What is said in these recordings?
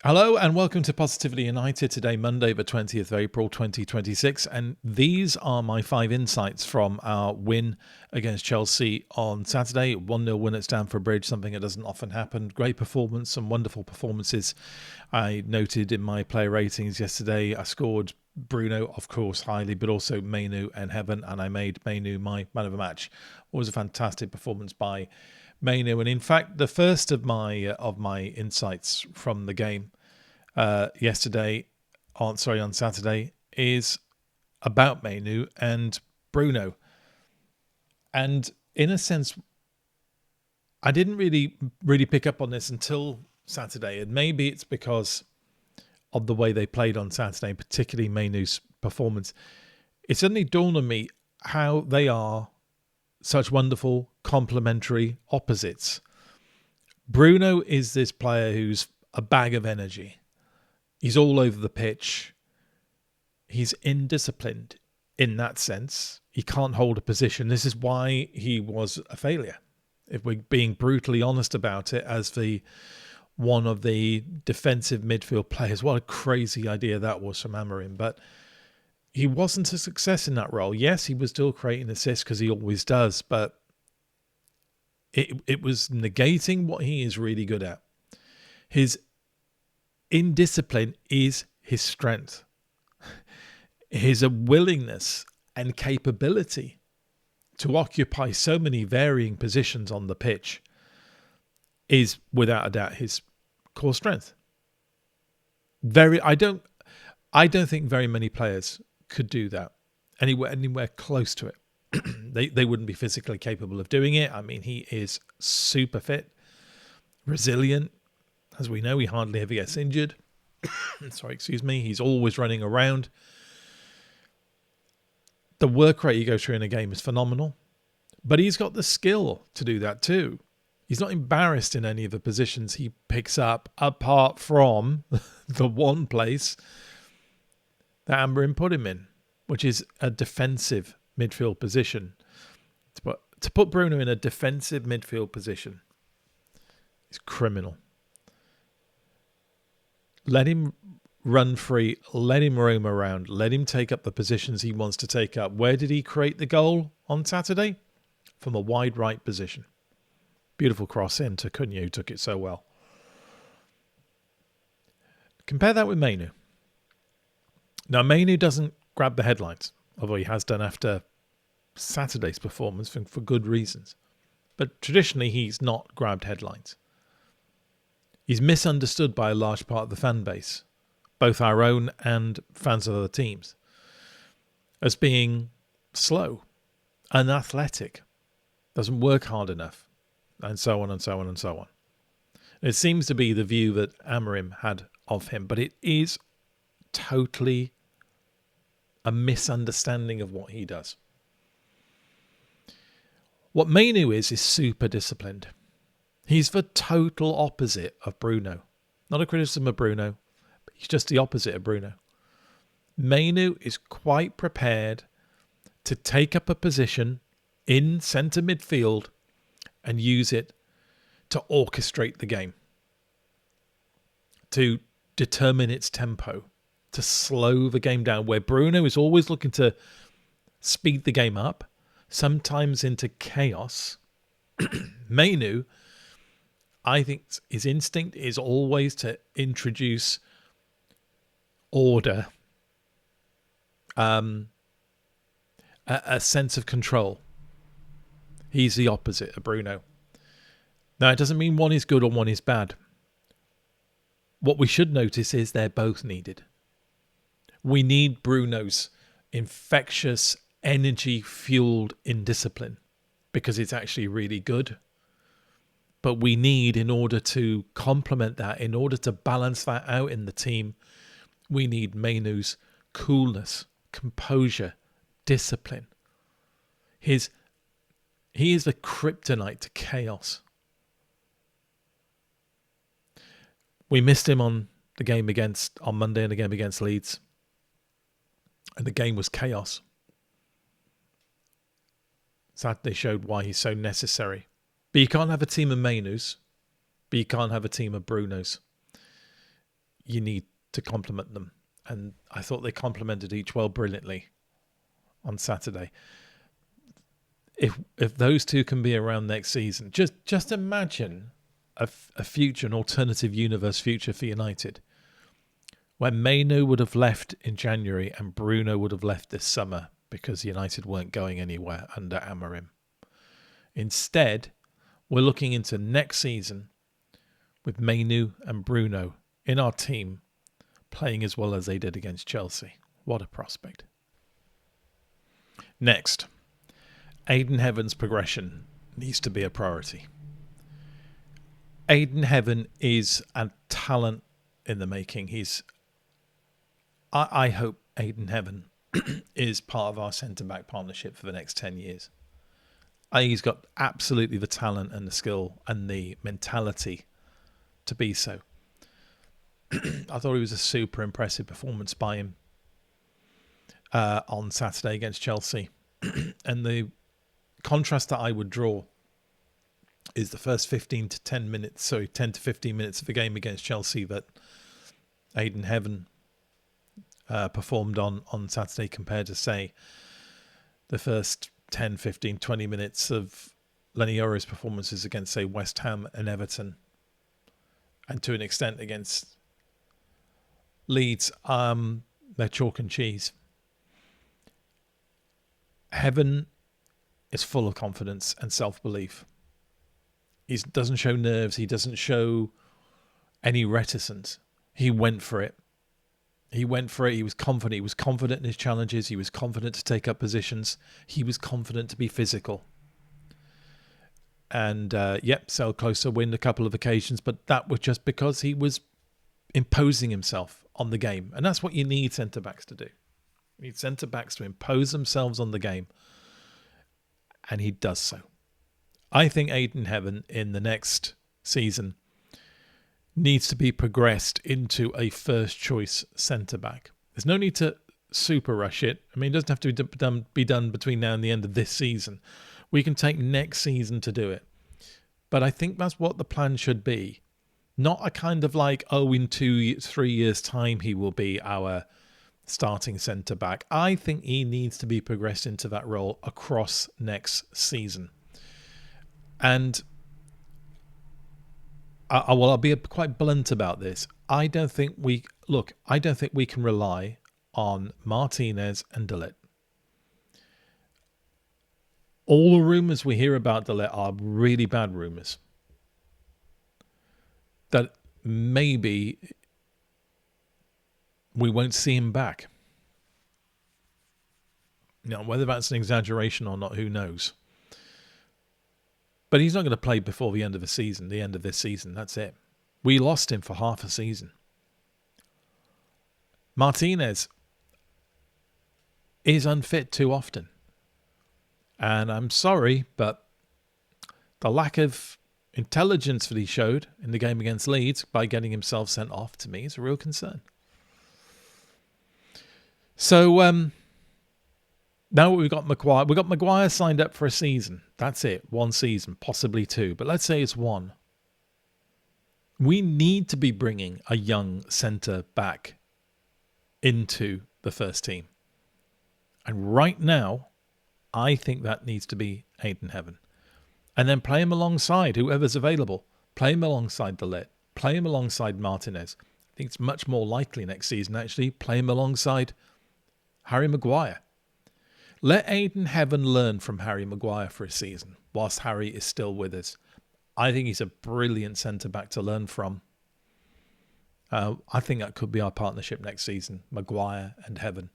Hello and welcome to Positively United. Today, Monday, the 20th of April, 2026. And these are my 5 insights from our win against Chelsea on Saturday. 1-0 win at Stamford Bridge, something that doesn't often happen. Great performance, some wonderful performances. I noted in my player ratings yesterday, I scored Bruno, of course, highly, but also Mainu and Heaven, and I made Mainu my man of the match. It was a fantastic performance by Mainu, and in fact, the first of my insights from the game on Saturday, is about Mainu and Bruno. And in a sense, I didn't really pick up on this until Saturday, and maybe it's because of the way they played on Saturday, particularly Mainu's performance. It suddenly dawned on me how they are such wonderful complementary opposites. Bruno is this player who's a bag of energy. He's all over the pitch. He's indisciplined in that sense. He can't hold a position. This is why he was a failure. If we're being brutally honest about it, as one of the defensive midfield players, what a crazy idea that was from Amorim. But he wasn't a success in that role. Yes, he was still creating assists because he always does, but it was negating what he is really good at. His indiscipline is his strength. His willingness and capability to occupy so many varying positions on the pitch is without a doubt his core strength. I don't think very many players could do that anywhere close to it. They wouldn't be physically capable of doing it. I mean, he is super fit, resilient. As we know, he hardly ever gets injured. He's always running around. The work rate he goes through in a game is phenomenal. But he's got the skill to do that too. He's not embarrassed in any of the positions he picks up, apart from the one place that Amorim put him in, which is a defensive midfield position. To put Bruno in a defensive midfield position is criminal. Let him run free, let him roam around, let him take up the positions he wants to take up. Where did he create the goal on Saturday? From a wide right position. Beautiful cross in to Cunha, who took it so well. Compare that with Mainu. Now, Mainu doesn't grab the headlines, although he has done after Saturday's performance for good reasons. But traditionally, he's not grabbed headlines. He's misunderstood by a large part of the fan base, both our own and fans of other teams, as being slow, unathletic, doesn't work hard enough, and so on and so on and so on. It seems to be the view that Amorim had of him, but it is totally a misunderstanding of what he does. What Mainu is super disciplined. He's the total opposite of Bruno. Not a criticism of Bruno, but he's just the opposite of Bruno. Mainu is quite prepared to take up a position in centre midfield and use it to orchestrate the game, to determine its tempo, to slow the game down, where Bruno is always looking to speed the game up, sometimes into chaos. Mainu, I think his instinct is always to introduce order, a sense of control. He's the opposite of Bruno. Now, it doesn't mean one is good or one is bad. What we should notice is they're both needed. We need Bruno's infectious, energy-fueled indiscipline because it's actually really good. But we need, in order to complement that, in order to balance that out in the team, we need Mainu's coolness, composure, discipline. He is the kryptonite to chaos. We missed him on Monday and the game against Leeds. And the game was chaos. Saturday showed why he's so necessary. But you can't have a team of Mainus, but you can't have a team of Brunos. you need to complement them. And I thought they complemented each well brilliantly on Saturday. If those two can be around next season, just imagine a future, an alternative universe future for United, where Mainu would have left in January and Bruno would have left this summer because United weren't going anywhere under Amorim. Instead, we're looking into next season with Mainu and Bruno in our team playing as well as they did against Chelsea. What a prospect. Next, Aidan Heaven's progression needs to be a priority. Aidan Heaven is a talent in the making. I hope Aidan Heaven is part of our centre-back partnership for the next 10 years. He's got absolutely the talent and the skill and the mentality to be so. I thought it was a super impressive performance by him on Saturday against Chelsea. And the contrast that I would draw is the first 10 to 15 minutes of the game against Chelsea that Aidan Heaven performed on Saturday compared to, say, the first 10, 15, 20 minutes of Lenny Yoro's performances against, say, West Ham and Everton, and to an extent against Leeds. They're chalk and cheese. Heaven is full of confidence and self-belief. He doesn't show nerves. He doesn't show any reticence. He went for it. He went for it. He was confident. He was confident in his challenges. He was confident to take up positions. He was confident to be physical. And, sailed close to win a couple of occasions, but that was just because he was imposing himself on the game. And that's what you need centre-backs to do. You need centre-backs to impose themselves on the game. And he does so. I think Aidan Heaven in the next season needs to be progressed into a first-choice centre-back. There's no need to super rush it. I mean, it doesn't have to be done between now and the end of this season. We can take next season to do it. But I think that's what the plan should be. Not a kind of like, in 2-3 years' time he will be our starting centre-back. I think he needs to be progressed into that role across next season. And I'll be quite blunt about this. I don't think we can rely on Martinez and De Ligt. All the rumours we hear about De Ligt are really bad rumours. That maybe we won't see him back. Now, whether that's an exaggeration or not, who knows? But he's not going to play before the end of this season. That's it. We lost him for half a season. Martinez is unfit too often. And I'm sorry, but the lack of intelligence that he showed in the game against Leeds by getting himself sent off, to me, is a real concern. So, now we've got Maguire. We've got Maguire signed up for a season. That's it. 1 season, possibly 2. But let's say it's 1. We need to be bringing a young centre back into the first team. And right now, I think that needs to be Aidan Heaven. And then play him alongside whoever's available. Play him alongside De Ligt. Play him alongside Martinez. I think it's much more likely next season, actually, play him alongside Harry Maguire. Let Aidan Heaven learn from Harry Maguire for a season whilst Harry is still with us. I think he's a brilliant centre-back to learn from. I think that could be our partnership next season, Maguire and Heaven.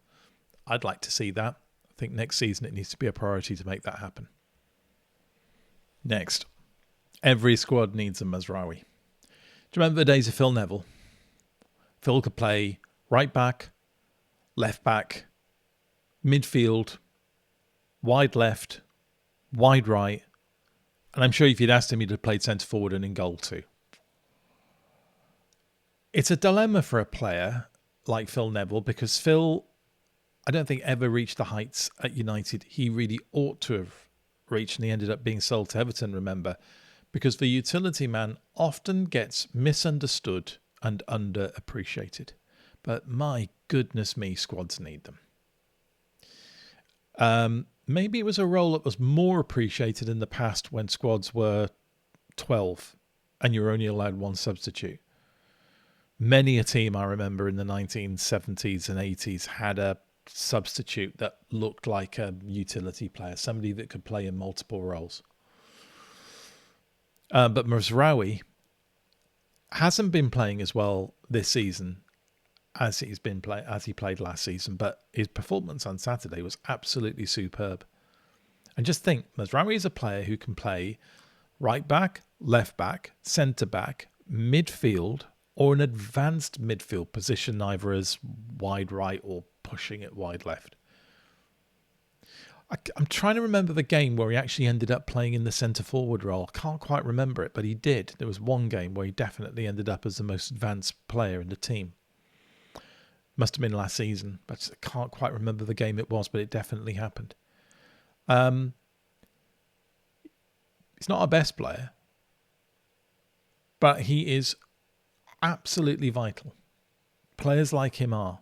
I'd like to see that. I think next season it needs to be a priority to make that happen. Next, every squad needs a Mazraoui. Do you remember the days of Phil Neville? Phil could play right back, left back, midfield, wide left, wide right, and I'm sure if you'd asked him, he'd have played centre forward and in goal too. It's a dilemma for a player like Phil Neville because Phil, I don't think, ever reached the heights at United he really ought to have reached, and he ended up being sold to Everton, remember, because the utility man often gets misunderstood and underappreciated. But my goodness me, squads need them. Maybe it was a role that was more appreciated in the past when squads were 12 and you were only allowed one substitute. Many a team I remember in the 1970s and 80s had a substitute that looked like a utility player, somebody that could play in multiple roles. But Mazraoui hasn't been playing as well this season as he played last season, but his performance on Saturday was absolutely superb. And just think, Mazraoui is a player who can play right back, left back, centre back, midfield, or an advanced midfield position, either as wide right or pushing it wide left. I'm trying to remember the game where he actually ended up playing in the centre forward role. I can't quite remember it, but he did. There was one game where he definitely ended up as the most advanced player in the team. Must have been last season, but I can't quite remember the game it was, but it definitely happened. He's not our best player, but he is absolutely vital. Players like him are.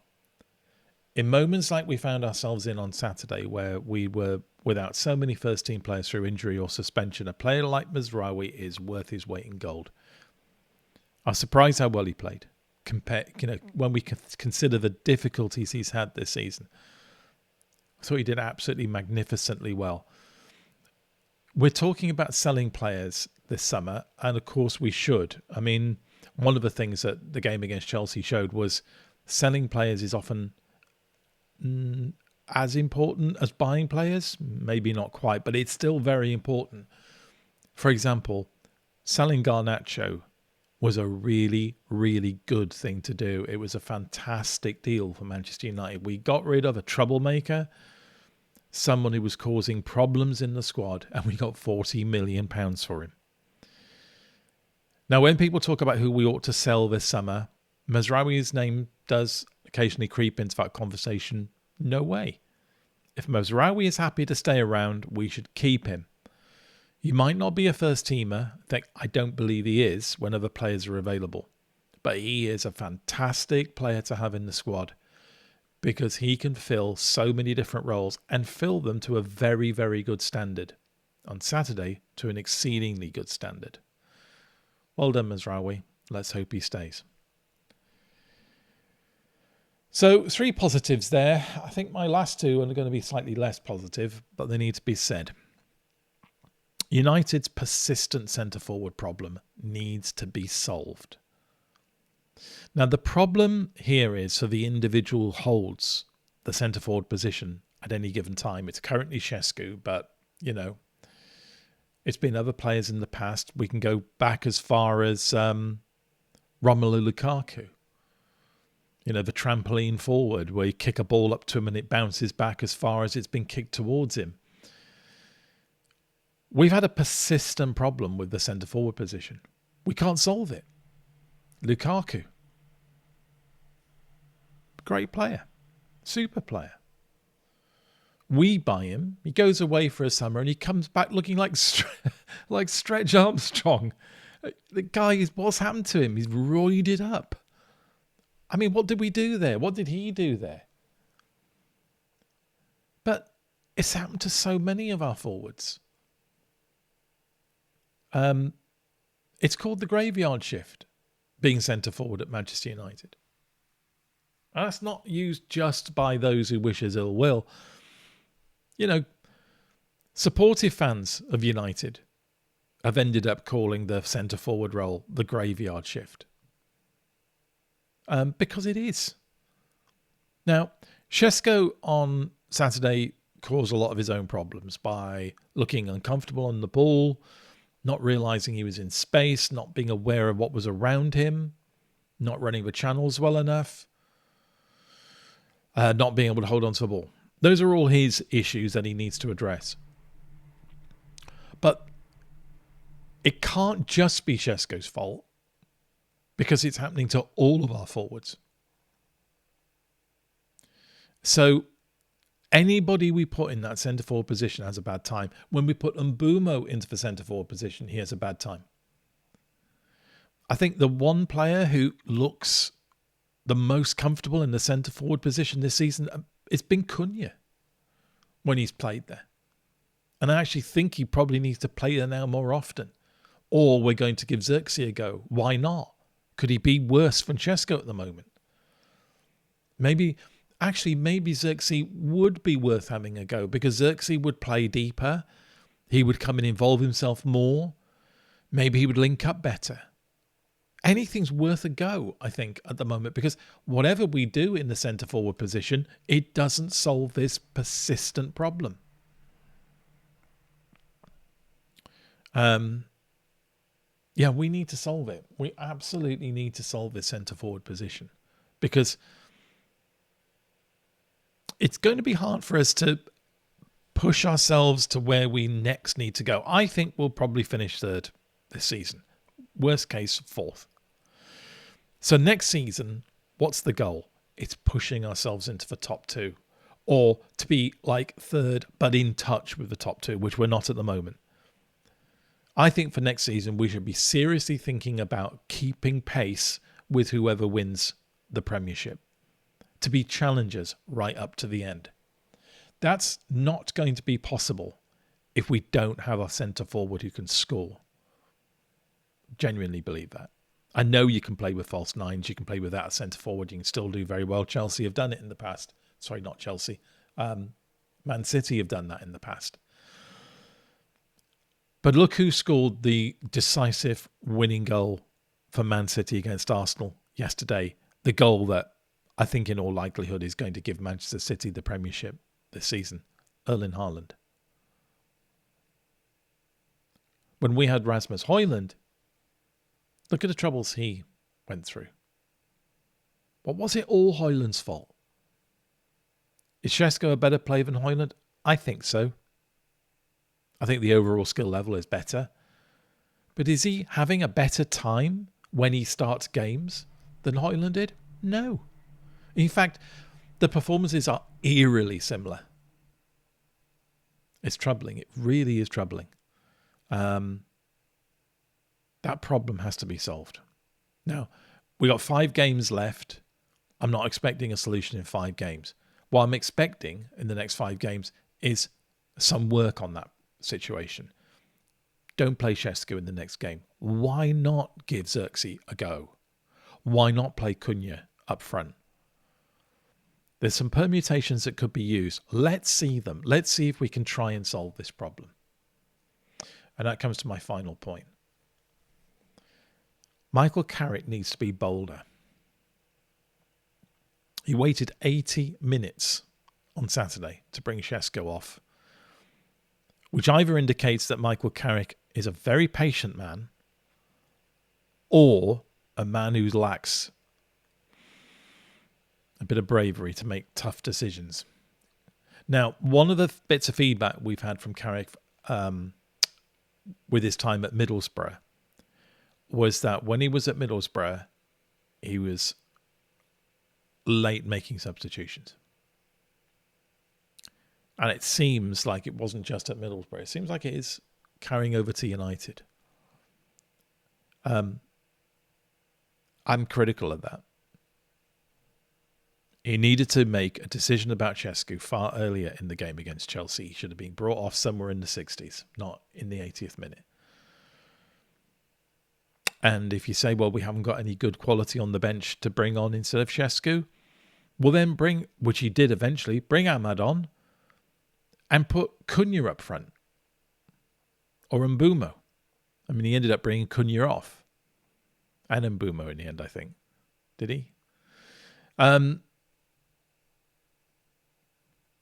In moments like we found ourselves in on Saturday, where we were without so many first-team players through injury or suspension, a player like Mazraoui is worth his weight in gold. I was surprised how well he played. When we consider the difficulties he's had this season, I thought he did absolutely magnificently well. We're talking about selling players this summer, and of course we should. I mean, one of the things that the game against Chelsea showed was selling players is often as important as buying players. Maybe not quite, but it's still very important. For example, selling Garnacho was a really, really good thing to do. It was a fantastic deal for Manchester United. We got rid of a troublemaker, someone who was causing problems in the squad, and we got £40 million for him. Now, when people talk about who we ought to sell this summer, Mazraoui's name does occasionally creep into that conversation. No way. If Mazraoui is happy to stay around, we should keep him. He might not be a first teamer. I don't believe he is when other players are available. But he is a fantastic player to have in the squad because he can fill so many different roles and fill them to a very, very good standard. On Saturday, to an exceedingly good standard. Well done, Mazraoui. Let's hope he stays. So 3 positives there. I think my last 2 are going to be slightly less positive, but they need to be said. United's persistent centre-forward problem needs to be solved. Now, the problem here is so the individual holds the centre-forward position at any given time. It's currently Šeško, but, it's been other players in the past. We can go back as far as Romelu Lukaku. The trampoline forward where you kick a ball up to him and it bounces back as far as it's been kicked towards him. We've had a persistent problem with the centre-forward position. We can't solve it. Lukaku. Great player. Super player. We buy him. He goes away for a summer and he comes back looking like Stretch Armstrong. The guy, what's happened to him? He's roided up. I mean, what did we do there? What did he do there? But it's happened to so many of our forwards. It's called the graveyard shift, being centre forward at Manchester United. And that's not used just by those who wish us ill will. Supportive fans of United have ended up calling the centre forward role the graveyard shift. Because it is. Now, Šeško on Saturday caused a lot of his own problems by looking uncomfortable on the ball, not realising he was in space, not being aware of what was around him, not running the channels well enough, not being able to hold on to the ball. Those are all his issues that he needs to address. But it can't just be Šeško's fault because it's happening to all of our forwards. So anybody we put in that centre-forward position has a bad time. When we put Mbeumo into the centre-forward position, he has a bad time. I think the one player who looks the most comfortable in the centre forward position this season, it's been Cunha when he's played there. And I actually think he probably needs to play there now more often. Or we're going to give Xerxes a go. Why not? Could he be worse Francesco at the moment? Maybe Xerxes would be worth having a go, because Xerxes would play deeper. He would come and involve himself more. Maybe he would link up better. Anything's worth a go, I think, at the moment, because whatever we do in the centre forward position, it doesn't solve this persistent problem. Yeah, we need to solve it. We absolutely need to solve this centre forward position, because it's going to be hard for us to push ourselves to where we next need to go. I think we'll probably finish third this season. Worst case, fourth. So next season, what's the goal? It's pushing ourselves into the top two, or to be like third, but in touch with the top two, which we're not at the moment. I think for next season, we should be seriously thinking about keeping pace with whoever wins the Premiership, to be challengers right up to the end. That's not going to be possible if we don't have a centre forward who can score. Genuinely believe that. I know you can play with false nines, you can play without a centre forward, you can still do very well. Chelsea have done it in the past. Sorry, not Chelsea. Man City have done that in the past. But look who scored the decisive winning goal for Man City against Arsenal yesterday. The goal that I think in all likelihood is going to give Manchester City the Premiership this season. Erling Haaland. When we had Rasmus Højlund, look at the troubles he went through. But was it all Højlund's fault? Is Šeško a better player than Højlund? I think so. I think the overall skill level is better. But is he having a better time when he starts games than Højlund did? No. In fact, the performances are eerily similar. It's troubling. It really is troubling. That problem has to be solved. Now, we got 5 games left. I'm not expecting a solution in 5 games. What I'm expecting in the next 5 games is some work on that situation. Don't play Šeško in the next game. Why not give Xerxes a go? Why not play Cunha up front? There's some permutations that could be used. Let's see them. Let's see if we can try and solve this problem. And that comes to my final point. Michael Carrick needs to be bolder. He waited 80 minutes on Saturday to bring Šeško off, which either indicates that Michael Carrick is a very patient man or a man who lacks a bit of bravery to make tough decisions. Now, one of the bits of feedback we've had from Carrick with his time at Middlesbrough was that when he was at Middlesbrough, he was late making substitutions. And it seems like it wasn't just at Middlesbrough. It seems like it is carrying over to United. I'm critical of that. He needed to make a decision about Šeško far earlier in the game against Chelsea. He should have been brought off somewhere in the 60s, not in the 80th minute. And if you say, well, we haven't got any good quality on the bench to bring on instead of Šeško, well then bring, which he did eventually, bring Ahmad on and put Cunha up front. Or Mbeumo. I mean, he ended up bringing Cunha off. And Mbeumo in the end, I think. Did he?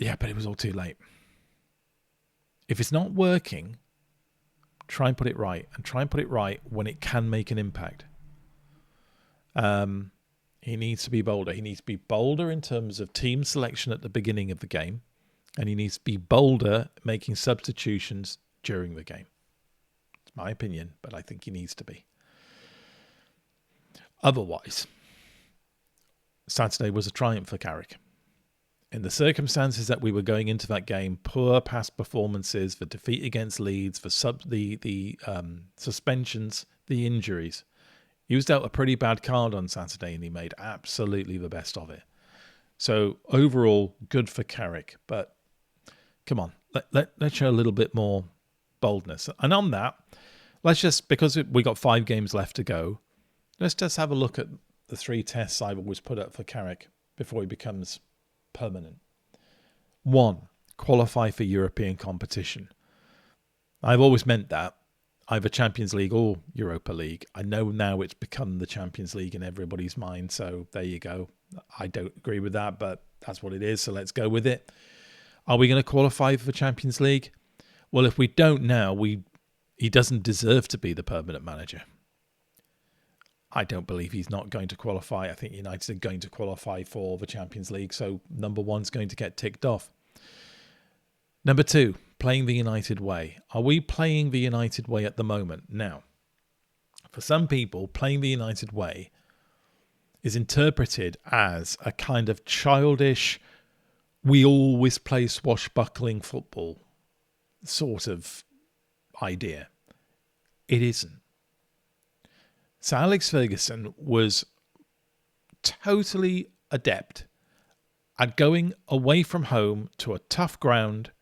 Yeah, but it was all too late. If it's not working, try and put it right. And try and put it right when it can make an impact. He needs to be bolder. He needs to be bolder in terms of team selection at the beginning of the game. And he needs to be bolder making substitutions during the game. It's my opinion, but I think he needs to be. Otherwise, Saturday was a triumph for Carrick. In the circumstances that we were going into that game, poor past performances, the defeat against Leeds, the suspensions, the injuries, He was dealt a pretty bad card on Saturday and he made absolutely the best of it. So overall, good for Carrick. But come on, let's show a little bit more boldness. And on that, let's just, because we got 5 games left to go, let's just have a look at the 3 tests I've always put up for Carrick before he becomes permanent. 1, qualify for European competition. I've always meant that, either Champions League or Europa League. I know now it's become the Champions League in everybody's mind, so there you go. I don't agree with that, but that's what it is, so let's go with it. Are we going to qualify for Champions League? Well, if we don't now, he doesn't deserve to be the permanent manager. I don't believe he's not going to qualify. I think United are going to qualify for the Champions League, so number 1's going to get ticked off. Number 2, playing the United way. Are we playing the United way at the moment? Now, for some people, playing the United way is interpreted as a kind of childish, we always play swashbuckling football sort of idea. It isn't. So Alex Ferguson was totally adept at going away from home to a tough ground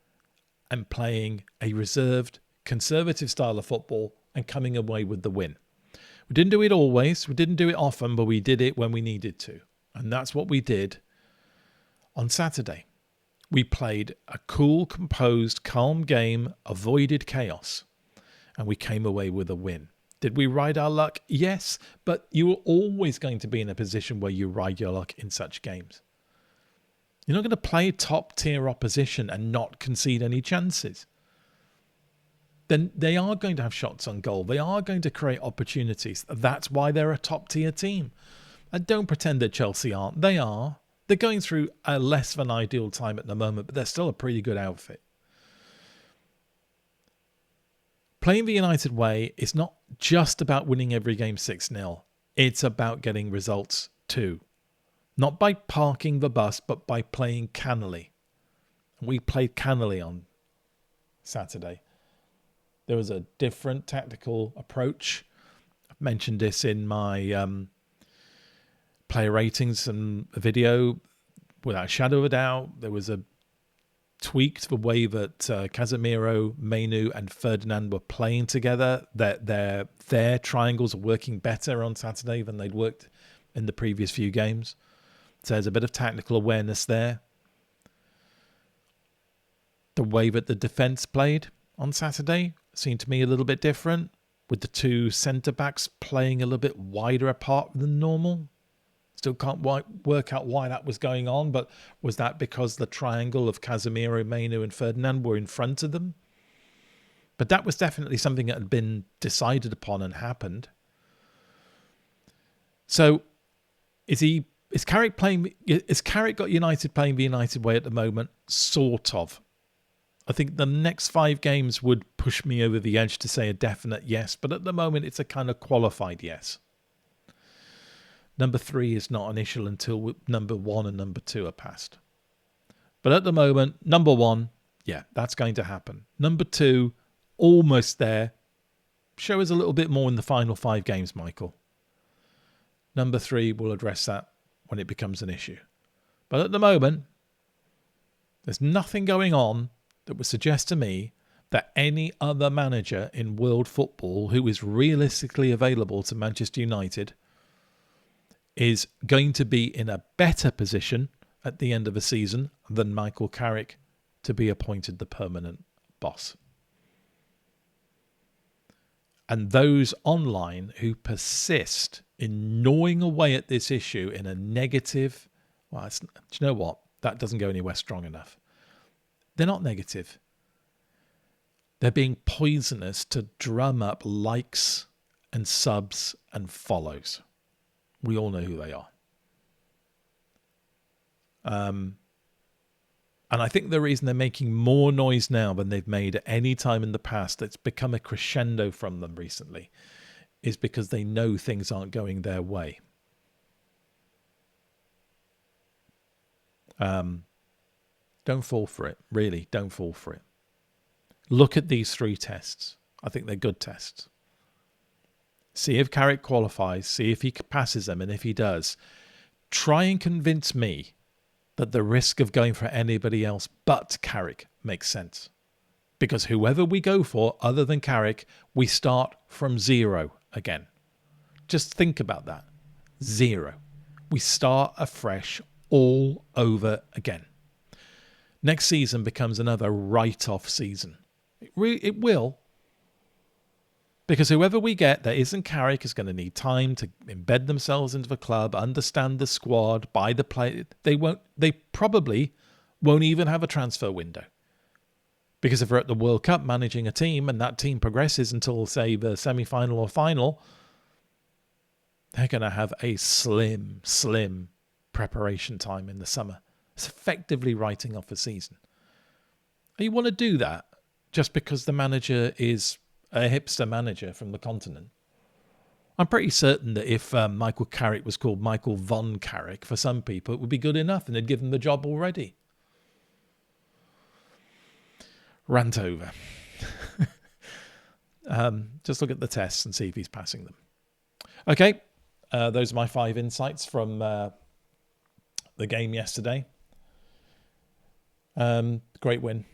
and playing a reserved, conservative style of football and coming away with the win. We didn't do it always, we didn't do it often, but we did it when we needed to. And that's what we did on Saturday. We played a cool, composed, calm game, avoided chaos, and we came away with a win. Did we ride our luck? Yes, but you were always going to be in a position where you ride your luck in such games. You're not going to play top-tier opposition and not concede any chances. Then they are going to have shots on goal. They are going to create opportunities. That's why they're a top-tier team. And don't pretend that Chelsea aren't. They are. They're going through a less than ideal time at the moment, but they're still a pretty good outfit. Playing the United way is not just about winning every game 6-0. It's about getting results too. Not by parking the bus, but by playing cannily. We played cannily on Saturday. There was a different tactical approach. I've mentioned this in my player ratings and video. Without a shadow of a doubt, there was a tweak to the way that Casemiro, Mainu and Ferdinand were playing together. Their triangles are working better on Saturday than they'd worked in the previous few games. So there's a bit of tactical awareness there. The way that the defence played on Saturday seemed to me a little bit different, with the 2 centre-backs playing a little bit wider apart than normal. Still can't work out why that was going on, but was that because the triangle of Casemiro, Mainu and Ferdinand were in front of them? But that was definitely something that had been decided upon and happened. So is Carrick got United playing the United way at the moment? Sort of. I think the next 5 games would push me over the edge to say a definite yes, but at the moment it's a kind of qualified yes. Number 3 is not an issue until number 1 and number 2 are passed. But at the moment, number 1, yeah, that's going to happen. Number 2, almost there. Show us a little bit more in the final 5 games, Michael. Number 3, we'll address that when it becomes an issue. But at the moment, there's nothing going on that would suggest to me that any other manager in world football who is realistically available to Manchester United is going to be in a better position at the end of a season than Michael Carrick to be appointed the permanent boss. And those online who persist in gnawing away at this issue in a negative, do you know what? That doesn't go anywhere strong enough. They're not negative. They're being poisonous to drum up likes and subs and follows. We all know who they are. And I think the reason they're making more noise now than they've made at any time in the past, it's become a crescendo from them recently, is because they know things aren't going their way. Don't fall for it. Really, don't fall for it. Look at these 3 tests. I think they're good tests. See if Carrick qualifies. See if he passes them. And if he does, try and convince me that the risk of going for anybody else but Carrick makes sense. Because whoever we go for, other than Carrick, we start from zero again. Just think about that. Zero. We start afresh all over again. Next season becomes another write-off season. It will. Because whoever we get that isn't Carrick is going to need time to embed themselves into the club, understand the squad, buy the play. They probably won't even have a transfer window. Because if we're at the World Cup managing a team and that team progresses until, say, the semi-final or final, they're going to have a slim preparation time in the summer. It's effectively writing off a season. And you want to do that just because the manager is a hipster manager from the continent. I'm pretty certain that if Michael Carrick was called Michael von Carrick, for some people it would be good enough and they'd give him the job already. Rant over. Just look at the tests and see if he's passing them. Okay, those are my 5 insights from the game yesterday. Great win.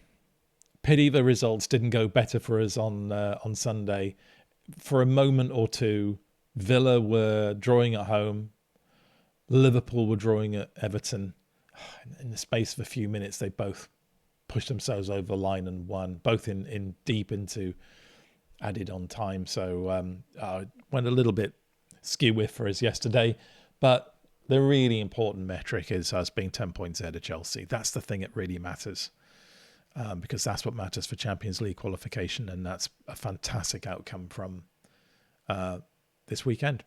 Pity the results didn't go better for us on Sunday. For a moment or two, Villa were drawing at home. Liverpool were drawing at Everton. In the space of a few minutes, they both pushed themselves over the line and won, both in deep into added on time. So went a little bit skew for us yesterday. But the really important metric is us being 10 points ahead of Chelsea. That's the thing that really matters. Because that's what matters for Champions League qualification, and that's a fantastic outcome from this weekend,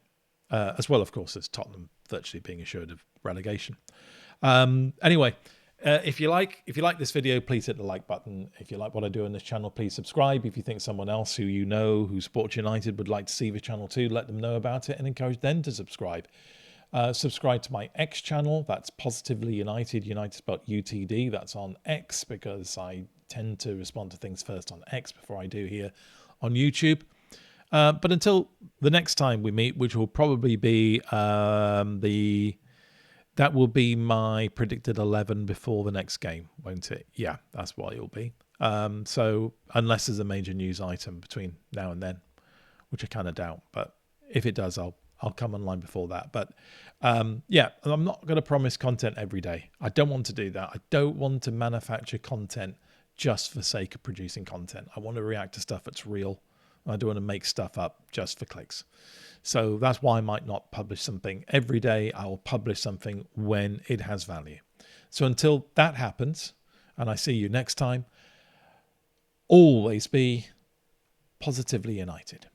as well, of course, as Tottenham virtually being assured of relegation. Anyway, if you like this video, please hit the like button. If you like what I do on this channel, please subscribe. If you think someone else who you know who supports United would like to see the channel too, let them know about it and encourage them to subscribe. Subscribe to my X channel. That's Positively United. United spelled UTD. That's on X because I tend to respond to things first on X before I do here on YouTube. But until the next time we meet, which will probably be that will be my predicted 11 before the next game, won't it? Yeah, that's what it'll be. So unless there's a major news item between now and then, which I kind of doubt, but if it does, I'll come online before that. But yeah, I'm not going to promise content every day. I don't want to do that. I don't want to manufacture content just for sake of producing content. I want to react to stuff that's real. I don't want to make stuff up just for clicks. So that's why I might not publish something every day. I will publish something when it has value. So until that happens, and I see you next time, always be positively united.